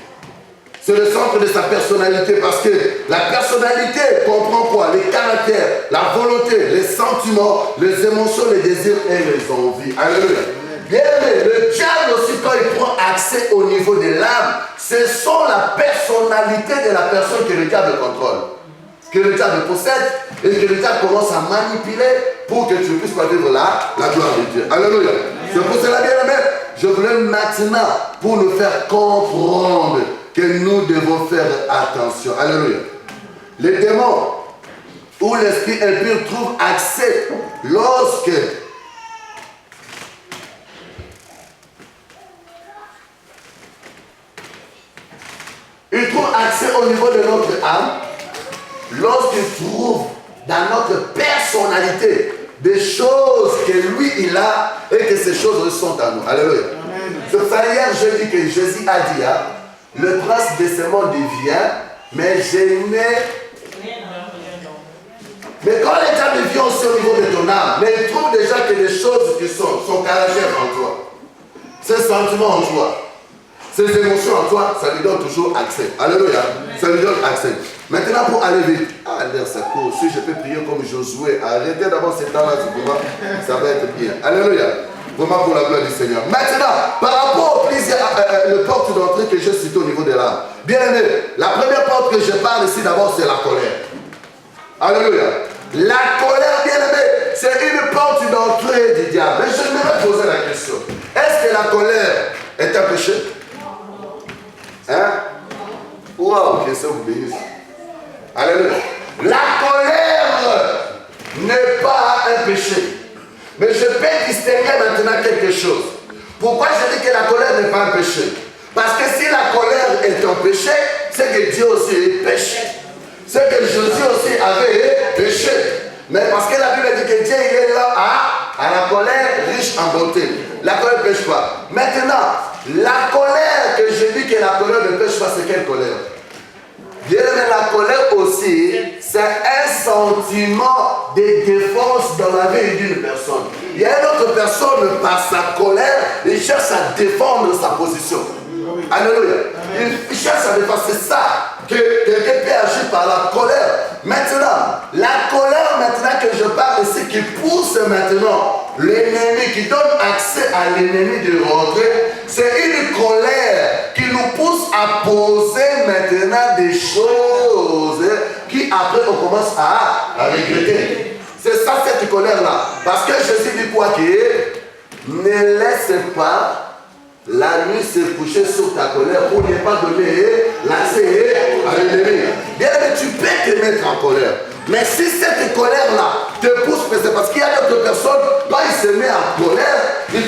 C'est le centre de sa personnalité parce que la personnalité comprend quoi? Les caractères, la volonté, les sentiments, les émotions, les désirs et les envies. Alléluia. Bien aimé, le diable aussi, quand il prend accès au niveau de l'âme, ce sont la personnalité de la personne que le diable contrôle, que le diable possède et que le diable commence à manipuler pour que tu puisses pas vivre la gloire de Dieu. Alléluia. C'est pour cela, bien aimé, je voulais maintenant pour nous faire comprendre que nous devons faire attention. Alléluia. Les démons ou l'esprit impur trouvent accès lorsque ils trouvent accès au niveau de notre âme lorsqu'ils trouvent dans notre personnalité des choses que lui il a et que ces choses sont à nous. Alléluia. C'est pour ça hier je dis que Jésus a dit, le prince de ce monde vient, mais je n'ai... Mais quand le diable vient aussi au niveau de ton âme, mais il trouve déjà que les choses qui sont, son caractère en toi, ses sentiments en toi, ses émotions en toi, ça lui donne toujours accès. Alléluia. Ça lui donne accès. Maintenant, pour aller vite, l'air ça court. Si je peux prier comme Josué, arrêtez d'abord ces temps-là, ça va être bien. Alléluia. Vraiment pour la gloire du Seigneur. Maintenant, par rapport au plaisir, le porte d'entrée que j'ai cité au niveau de l'âme. Bien aimé, la première porte que je parle ici d'abord, c'est la colère. Alléluia. La colère, bien aimé, c'est une porte d'entrée du diable. Mais je me poser la question. Est-ce que la colère est un péché? Hein? Waouh, que ça vous bénisse. Alléluia. La colère n'est pas un péché. Mais je peux distinguer maintenant quelque chose. Pourquoi je dis que la colère n'est pas un péché? Parce que si la colère est un péché, c'est que Dieu aussi péché. C'est que Jésus aussi avait péché. Mais parce que la Bible dit que Dieu il est là à la colère riche en bonté. La colère ne pêche pas. Maintenant, la colère que je dis que la colère ne pêche pas, c'est quelle colère? Bien aimé, la colère aussi, c'est un sentiment de défense dans la vie d'une personne. Il y a une autre personne, par sa colère, il cherche à défendre sa position. Alléluia. Il cherche à défendre. C'est ça que quelqu'un peut agir par la colère. Maintenant, la colère maintenant que je parle ici, qui pousse maintenant l'ennemi, qui donne accès à l'ennemi de rentrer, c'est une colère qui nous pousse à poser maintenant des choses qui après on commence à regretter. C'est ça cette colère-là. Parce que Jésus dit quoi? Que ne laisse pas la nuit se coucher sur ta colère pour ne pas donner l'accès à l'ennemi. Bien, mais tu peux te mettre en colère. Mais si cette colère-là te pousse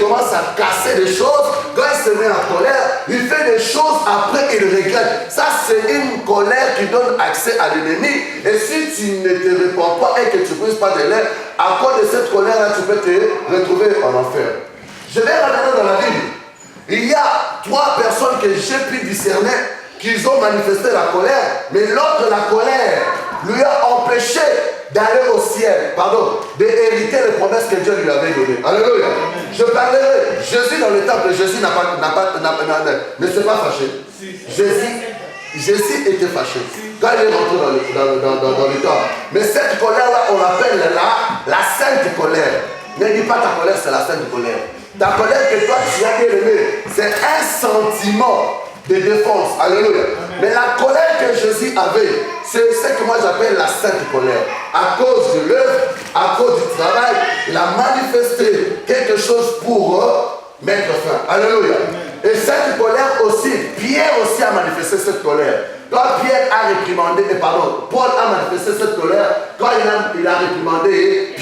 commence à casser des choses, quand il se met en colère, il fait des choses, après il regrette. Ça, c'est une colère qui donne accès à l'ennemi. Et si tu ne te réponds pas et que tu ne brises pas de l'air, à cause de cette colère-là, tu peux te retrouver en enfer. Je vais regarder dans la Bible. Il y a 3 personnes que j'ai pu discerner qui ont manifesté la colère, mais l'autre, la colère, lui a empêché d'aller au ciel, d'hériter les promesses que Dieu lui avait données. Alléluia. Je parlerai. Jésus dans le temple, Jésus ne s'est pas fâché. Jésus était fâché. Quand il est rentré dans le temple. Mais cette colère-là, on l'appelle la sainte colère. Ne dis pas ta colère, c'est la sainte colère. Ta colère que toi tu as bien aimé, c'est un sentiment de défense. Alléluia. Amen. Mais la colère que Jésus avait, c'est ce que moi j'appelle la sainte colère. À cause de l'œuvre, à cause du travail, il a manifesté quelque chose pour mettre fin. Alléluia. Amen. Et cette colère aussi, Pierre aussi a manifesté cette colère. Quand Pierre a réprimandé, Paul a manifesté cette colère, quand il a réprimandé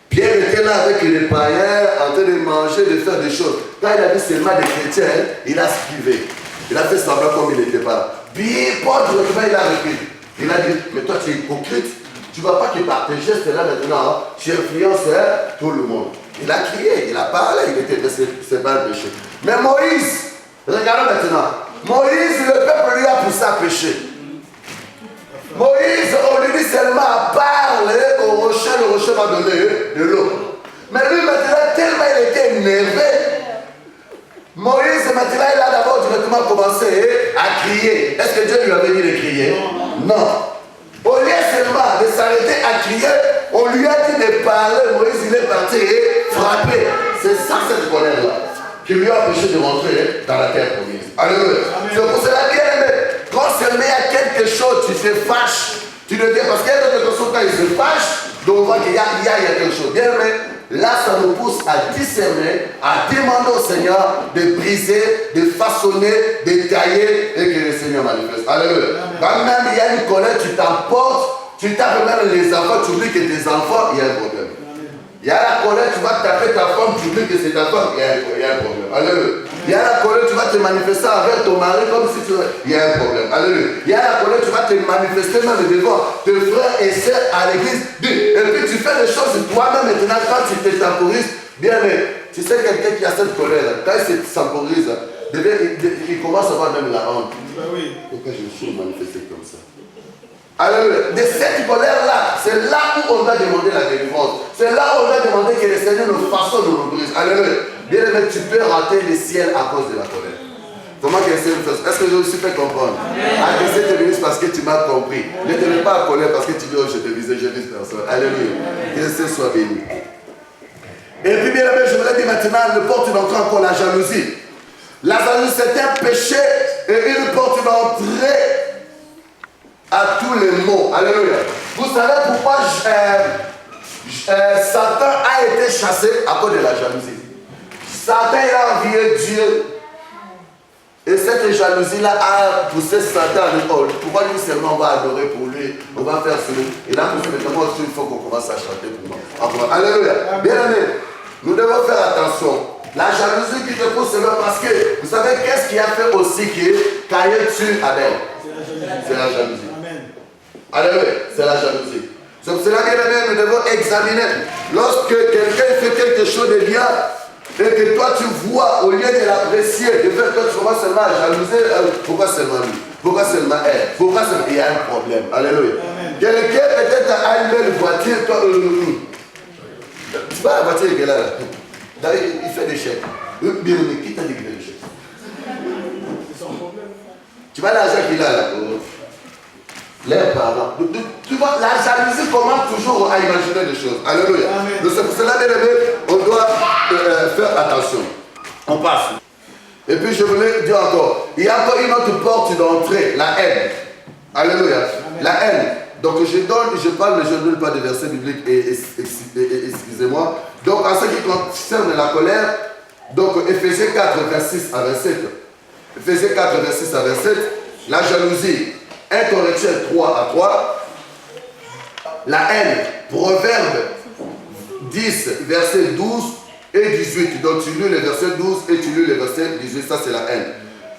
Pierre était là avec les païens en train de manger, de faire des choses. Quand il a vu seulement des chrétiens, il a scrivé. Il a fait semblant comme il n'était pas là. Puis Paul, il a repris. Il a dit, mais toi tu es hypocrite. Tu ne vois pas que par tes gestes là maintenant, tu influences tout le monde. Il a crié, il a parlé, il était, c'est pas le péché. Mais Moïse, regardons maintenant. Moïse, le peuple lui a poussé à pécher. Moïse, on lui dit seulement parle au rocher, le rocher va donner de l'eau. Mais lui maintenant, tellement il était énervé, Moïse maintenant il a d'abord directement commencé à crier. Est-ce que Dieu lui avait dit de crier? Non. Au lieu seulement de s'arrêter à crier, on lui a dit de parler. Moïse il est parti et frappé. C'est ça cette colère-là qui lui a empêché de rentrer dans la terre promise. Alléluia. C'est pour cela bien aimé. Quand seulement il y a quelque chose, tu te fâches, tu le dis, parce qu'il y a quelque chose quand il se fâche, donc on voit qu'il y a quelque chose. Bien aimé, là ça nous pousse à discerner, à demander au Seigneur de briser, de façonner, de tailler et que le Seigneur manifeste. Alléluia. Quand même il y a une colère, tu t'emportes, tu tapes même les enfants, tu oublies que tes enfants, il y a un problème. Il y a la colère, tu vas taper ta femme, tu oublies que c'est ta femme, il y a un problème. Alléluia. Il y a la colère, tu vas te manifester avec ton mari comme si tu... Il y a un problème. Alléluia. Il y a la colère, tu vas te manifester même devant tes frères et sœurs à l'église. Et puis tu fais des choses toi-même maintenant quand tu te temporises. Bien, mais tu sais quelqu'un qui a cette colère, quand il se temporise, il commence à avoir même la honte. Pourquoi je me suis manifesté comme ça? Alléluia. De cette colère-là, c'est là où on doit demander la délivrance. C'est là où on doit demander que le Seigneur nous façonne, nous brise. Alléluia. Bien aimé, tu peux rater le ciel à cause de la colère. Comment que le Seigneur fait? Est-ce que je me suis fait comprendre? Que c'est te bénisse parce que tu m'as compris. Ne te mets pas à colère parce que tu dis, oh, je te visais, je vise personne. Alléluia. Que le Seigneur soit béni. Et puis, bien aimé, je voudrais dire maintenant, une porte d'entrée encore la jalousie. La jalousie, c'est un péché et une porte d'entrée à tous les maux. Alléluia. Vous savez pourquoi Satan a été chassé à cause de la jalousie. Satan il a envié Dieu. Et cette jalousie-là a poussé Satan à dire, oh, pourquoi lui seulement on va adorer pour lui, on va faire cela. Et là, poussé maintenant aussi, il faut qu'on commence à chanter pour moi. Alléluia. Bien aimé, nous devons faire attention. La jalousie qui te pousse, c'est parce que vous savez qu'est-ce qui a fait aussi que Caïn tue Abel? C'est la jalousie. Alléluia, c'est la jalousie. C'est pour cela, bien aimé, nous devons examiner. Lorsque quelqu'un fait quelque chose de bien, et que toi tu vois, au lieu de l'apprécier, de faire toi tu commences seulement à jalouser, pourquoi seulement lui? Pourquoi seulement elle? Pourquoi seulement il y a un problème? Alléluia. Quelqu'un peut-être a une belle voiture, toi, tu vois la voiture qui est là, il fait des chèques. Qui t'a dit qu'il fait des chèques? C'est son problème. Tu vois l'argent qu'il a là? Les parents. Tu vois, la jalousie commence toujours à imaginer des choses. Alléluia. Donc c'est pour cela, bien aimé, on doit faire attention. On passe. Et puis je voulais dire encore, il y a encore une autre porte d'entrée, la haine. Alléluia. Amen. La haine. Donc je parle, mais je ne donne pas de versets bibliques, excusez-moi. Donc en ce qui concerne la colère, donc Éphésiens 4, verset 6 à 27. Éphésiens 4, verset 6 à 27, la jalousie. 1 Corinthiens 3 à 3, la haine, Proverbe 10, verset 12 et 18. Donc tu lis le verset 12 et tu lis le verset 18. Ça c'est la haine.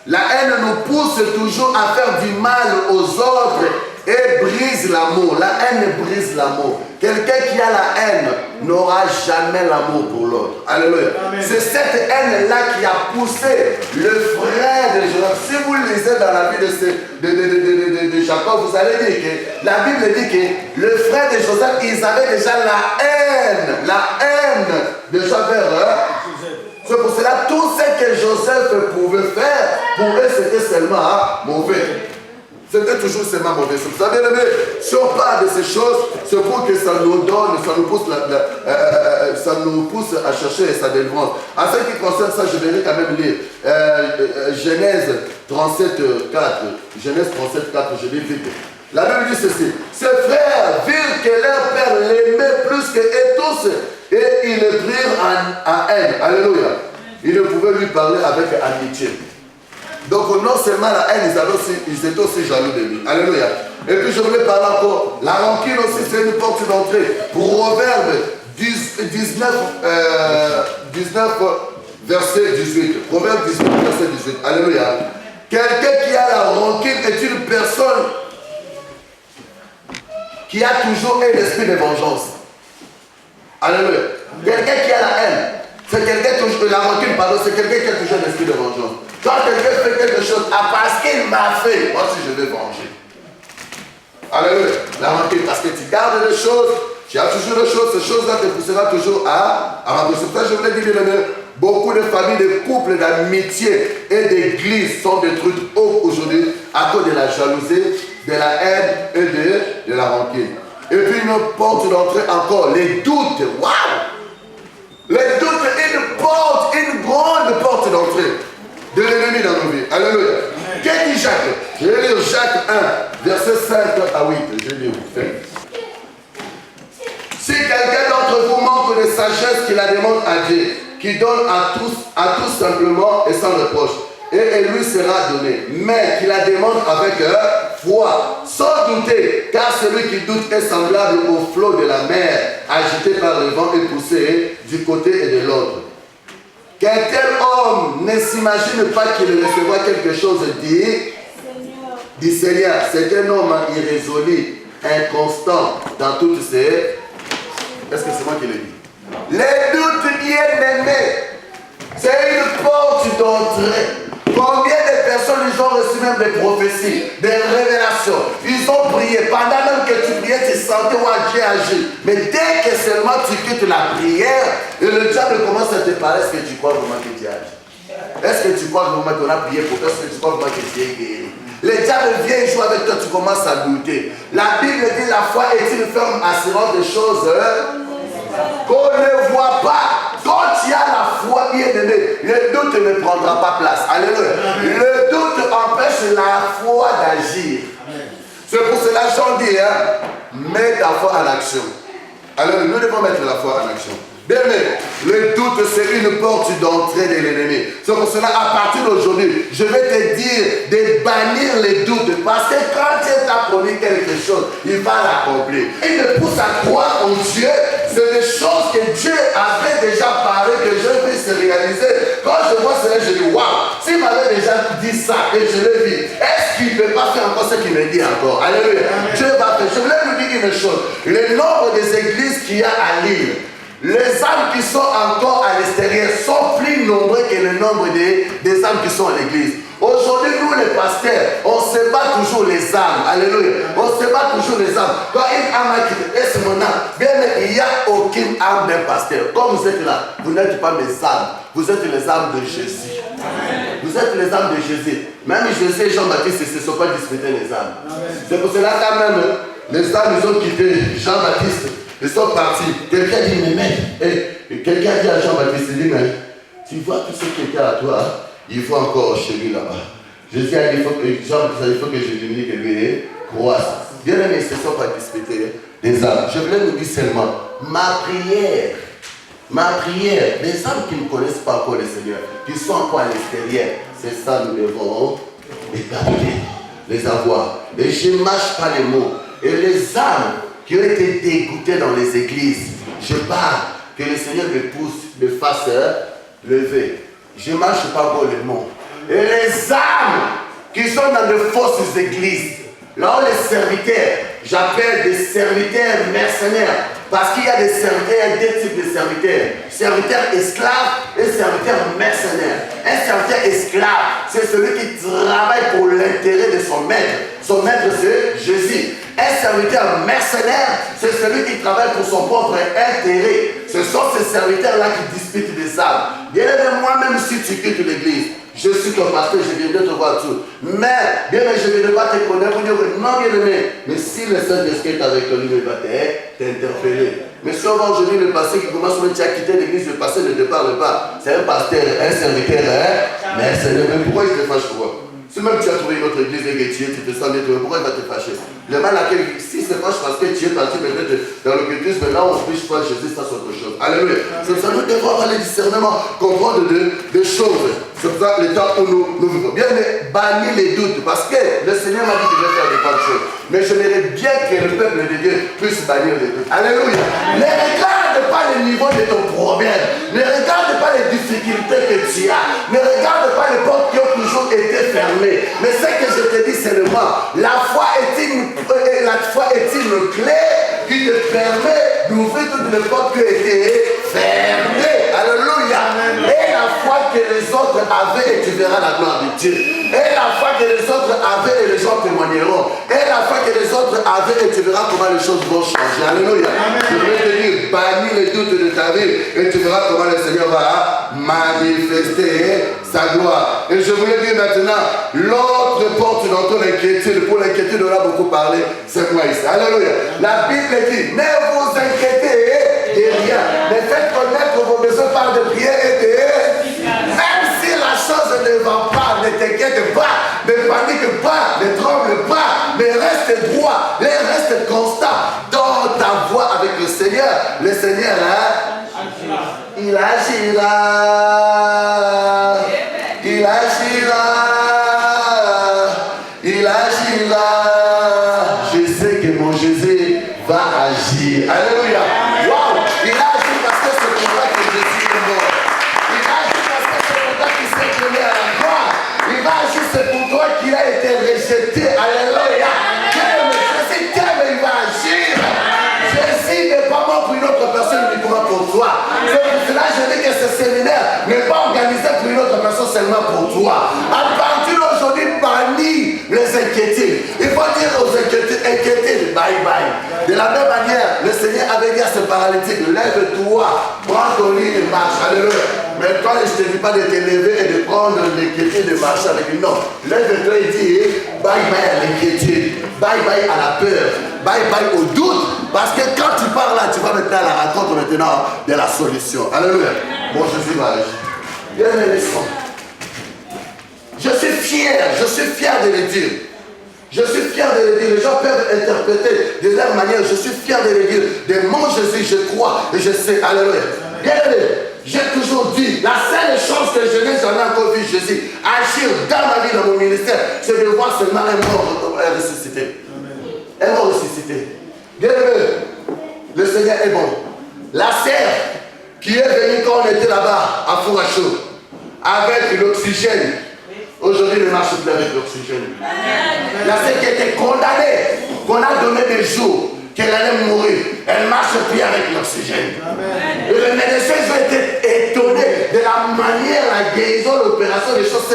La haine nous pousse toujours à faire du mal aux autres et brise l'amour. La haine brise l'amour. Quelqu'un qui a la haine n'aura jamais l'amour pour l'autre. Alléluia. C'est cette haine-là qui a poussé le frère de Joseph. Si vous lisez dans la vie de Jacob, vous allez dire que la Bible dit que le frère de Joseph, ils avaient déjà la haine déjà vers c'est pour cela tout ce que Joseph pouvait faire, pour eux c'était seulement mauvais. C'était toujours seulement mauvais. Vous savez, si on parle de ces choses, c'est pour que ça nous donne, ça nous pousse à chercher sa délivrance. En ce qui concerne ça, je vais quand même lire Genèse 37, 4. Genèse 37, 4, je lis vite. La Bible dit ceci. Ses frères virent que leur père l'aimait plus que tous et ils le prirent en haine. Alléluia. Ils ne pouvaient lui parler avec amitié. Donc non seulement la haine, ils étaient aussi jaloux de lui. Alléluia. Et puis je voulais parler encore. La rancune aussi, c'est une porte d'entrée. Proverbe 19, verset 18. Proverbe 19, verset 18. Alléluia. Quelqu'un qui a la rancune est une personne qui a toujours un esprit de vengeance. Alléluia. Quelqu'un qui a la haine, c'est quelqu'un toujours, la rancune, pardon, c'est quelqu'un qui a toujours un esprit de vengeance. Quand quelqu'un fait quelque chose, parce qu'il m'a fait, moi aussi je vais venger. Alléluia. La rancune, parce que tu gardes les choses, tu as toujours les choses, ces choses-là te poussera toujours à ranger. C'est pour ça que je voulais dire, beaucoup de familles, de couples, d'amitié et d'églises sont détruites aujourd'hui à cause de la jalousie, de la haine et de la rancune. Et puis une porte d'entrée encore, les doutes. Waouh! Les doutes, une grande porte d'entrée de l'ennemi dans nos vies. Alléluia. Qu'est-ce dit Jacques? Je vais lire Jacques 1, verset 5 à 8. Je vais lire. Si quelqu'un d'entre vous manque de sagesse, qu'il la demande à Dieu, qui donne à tous simplement et sans reproche, et elle lui sera donnée. Mais qu'il la demande avec foi, sans douter, car celui qui doute est semblable au flot de la mer, agité par le vent et poussé du côté et de l'autre. Qu'un tel homme ne s'imagine pas qu'il recevra quelque chose du Seigneur. C'est un homme irrésolu, inconstant dans toutes ses... Est-ce que c'est moi qui l'ai dit? Les doutes bien-aimés, c'est une porte d'entrée. Combien de personnes ils ont reçu même des prophéties, des révélations? Ils ont prié. Pendant même que tu priais, tu sentais où Dieu agit. Mais dès que seulement tu quittes la prière, et le diable commence à te parler, est-ce que tu crois vraiment que Dieu agit? Est-ce que tu crois vraiment qu'on a prié pour toi? Est-ce que tu crois vraiment que Dieu est guéri? Le diable vient jouer avec toi, tu commences à douter. La Bible dit la foi est une ferme assurance des choses qu'on ne voit pas. Quand tu as la foi, bien aimé, le doute ne prendra pas place. Alléluia. Le doute empêche la foi d'agir. C'est pour cela que Jean dit, mets ta foi en action. Alors nous devons mettre la foi en action. Bien aimé, le doute c'est une porte d'entrée de l'ennemi. C'est pour cela à partir d'aujourd'hui, je vais te dire de bannir les doutes. Parce que quand Dieu t'a promis quelque chose, il va l'accomplir. Il me pousse à croire en Dieu. C'est des choses que Dieu avait déjà parlé, que je puisse réaliser. Quand je vois cela, je dis waouh, s'il m'avait déjà dit ça et je l'ai vu, est-ce qu'il ne peut pas faire encore ce qu'il me dit encore? Alléluia. Dieu va faire. Je voulais vous dire une chose. Le nombre des églises qu'il y a à Lille, les âmes qui sont encore à l'extérieur sont plus nombreux que le nombre des âmes qui sont à l'église. Aujourd'hui, nous les pasteurs, on se bat toujours les âmes. Alléluia. On se bat toujours les âmes. Quand une âme a quitté, est-ce mon âme? Bien, mais il n'y a aucune âme d'un pasteur. Comme vous êtes là, vous n'êtes pas mes âmes. Vous êtes les âmes de Jésus. Amen. Vous êtes les âmes de Jésus. Même Jésus et Jean-Baptiste ne se sont pas disputés les âmes. C'est pour cela quand même, les âmes, ils ont quitté Jean-Baptiste. Ils sont partis. Quelqu'un dit, mais mec, quelqu'un dit à Jean-Baptiste, il dit, mais tu vois tout ce qui était à toi, il faut encore chez lui là-bas. Jésus a dit, il faut que je diminue, que lui croisse. Bien aimé, ils ne se sont pas disputés des âmes. Je voulais vous dire seulement, ma prière, les âmes qui ne connaissent pas encore le Seigneur, qui sont encore à l'extérieur, c'est ça nous devons les garder, les avoir. Et je ne mâche pas les mots. Et les âmes qui ont été dégoûtés dans les églises. Je parle que le Seigneur me pousse, me fasse lever. Je ne marche pas pour le monde. Et les âmes qui sont dans de fausses églises, là où les serviteurs, j'appelle des serviteurs mercenaires, parce qu'il y a des serviteurs, deux types de serviteurs. Serviteurs esclaves et serviteurs mercenaires. Un serviteur esclave, c'est celui qui travaille pour l'intérêt de son maître. Son maître, c'est Jésus. Un serviteur mercenaire, c'est celui qui travaille pour son propre intérêt. Ce sont ces serviteurs-là qui disputent des âmes. Bien aimé, moi-même, si tu quittes l'église, je suis ton pasteur, je viendrai te voir tout. Mais, bien aimé, je ne vais pas te connaître pour dire que non, bien aimé. Mais si le Saint-Esprit est avec toi, il va t'interpeller. Mais si on va aujourd'hui le pasteur qui commence à quitter l'église, le pasteur ne te parle pas. C'est un pasteur, un serviteur, mais pourquoi il te fâche pour toi? Si même tu as trouvé une autre église et que tu te sens bien, pourquoi il va te fâcher? Le mal à quel, si c'est fâche parce que tu es parti peut-être dans l'occultisme, là on fiche pas Jésus, ça c'est autre chose. Alléluia. C'est ça, nous devons avoir le discernement, comprendre des choses. C'est pour ça le temps où nous vivons. Bien, mais bannir les doutes, parce que le Seigneur m'a dit qu'il veut faire des bonnes choses. Mais j'aimerais bien que le peuple de Dieu puisse bannir les doutes. Alléluia. Ne regarde pas le niveau de ton problème. Ne regarde pas les difficultés que tu as. Ne regarde pas les portes qui ont toujours été fermées. Mais ce que je te dis seulement, la foi est une clé qui te permet d'ouvrir toutes les portes qui ont été fermées. Alléluia. Et la foi que les autres avaient, et tu verras la gloire de Dieu. Et la foi que les autres avaient, et les gens témoigneront. Et la foi que les autres avaient, et tu verras comment les choses vont changer. Alléluia. Je voulais te dire, bannis les doutes de ta vie, et tu verras comment le Seigneur va manifester sa gloire. Et je voulais dire maintenant, l'autre porte dans ton inquiétude, pour l'inquiétude, on a beaucoup parlé, c'est moi ici. Alléluia. La Bible dit, ne vous inquiétez de rien, mais faites connaître vos besoins par de prières et de... Même si la chose ne va pas, ne t'inquiète pas, ne panique pas, ne tremble pas, mais reste droit, mais reste constant dans ta voie avec le Seigneur. Le Seigneur, il agira. Il agira. Il agira. Je sais que mon Jésus va agir. Alléluia. Wow. Il agit parce que c'est pour ça que Jésus est mort. Il agit parce que c'est pour ça qu'il s'est donné à la croix. Il va agir, c'est pour toi qu'il a été rejeté. Alléluia. Jésus t'aime, il va agir. Jésus n'est pas mort pour une autre personne, uniquement pour toi. C'est pour cela que je dis que ce séminaire n'est pas organisé pour une autre personne, seulement pour toi. À partir d'aujourd'hui, bannis les inquiétudes. Il faut dire aux inquiétudes, bye bye. De la même manière, le Seigneur avait dit à ce paralytique, lève-toi, prends ton lit et marche. Alléluia. Mais toi, je ne te dis pas de te lever et de prendre l'inquiétude de marcher avec lui. Non. Lève-toi et dis, bye bye à l'inquiétude, bye bye à la peur, bye bye au doute. Parce que quand tu pars là, tu vas maintenant à la rencontre maintenant de la solution. Alléluia. Bon, Jésus va agir. Bien aimé, je suis fier de le dire. Je suis fier de le dire. Les gens peuvent interpréter de leur manière. Je suis fier de le dire. De mon Jésus, je crois et je sais. Alléluia. Bien aimé, j'ai toujours dit, la seule chose que je n'ai jamais encore vu Jésus agir dans ma vie, dans mon ministère, c'est de voir seulement un mort ressuscité. Un mort ressuscité. Bien aimé, le Seigneur est bon. La sœur qui est venue quand on était là-bas à Fourachou, avec l'oxygène, aujourd'hui ne marche plus avec l'oxygène. La sœur qui était condamnée, qu'on a donné des jours, qu'elle allait mourir, elle marche plus avec l'oxygène. Et les médecins ont été étonnés de la manière, la guérison, l'opération, les choses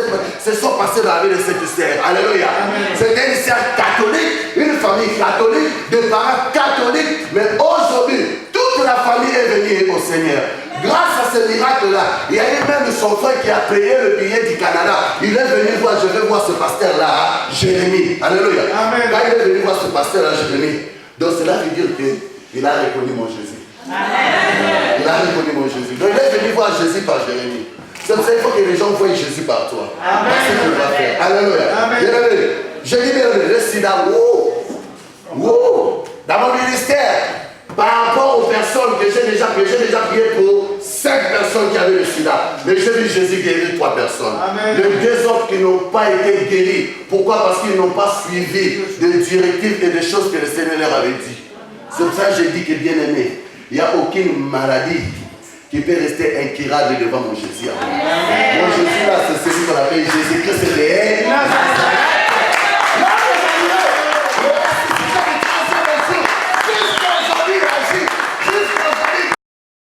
se sont passées dans la vie de cette sœur. Alléluia. C'était une sœur catholique, une famille catholique, des parents catholiques, mais aujourd'hui, toute la famille est venue au Seigneur. Grâce à ce miracle-là, il y a eu même son frère qui a payé le billet du Canada. Il est venu voir, je vais voir ce pasteur-là, Jérémie. Alléluia. Quand il est venu voir ce pasteur-là, Jérémie, donc cela veut dire qu'il a reconnu mon Jésus. Il a reconnu mon Jésus. Donc il est venu voir Jésus par Jérémie. C'est pour ça qu'il faut que les gens voient Jésus par toi. C'est ce qu'il va faire. Alléluia. Je dis bien, le sida, wow. Dans mon ministère, par rapport aux personnes que j'ai déjà prié pour 5 personnes qui avaient le sida. Mais j'ai vu Jésus guérir 3 personnes. Les 2 autres qui n'ont pas été guéris. Pourquoi? Parce qu'ils n'ont pas suivi des directives et des choses que le Seigneur leur avait dit. C'est pour ça que j'ai dit que bien aimé, il n'y a aucune maladie qui peut rester incurable devant mon Jésus. Mon Jésus là, c'est celui qu'on appelle Jésus-Christ réel.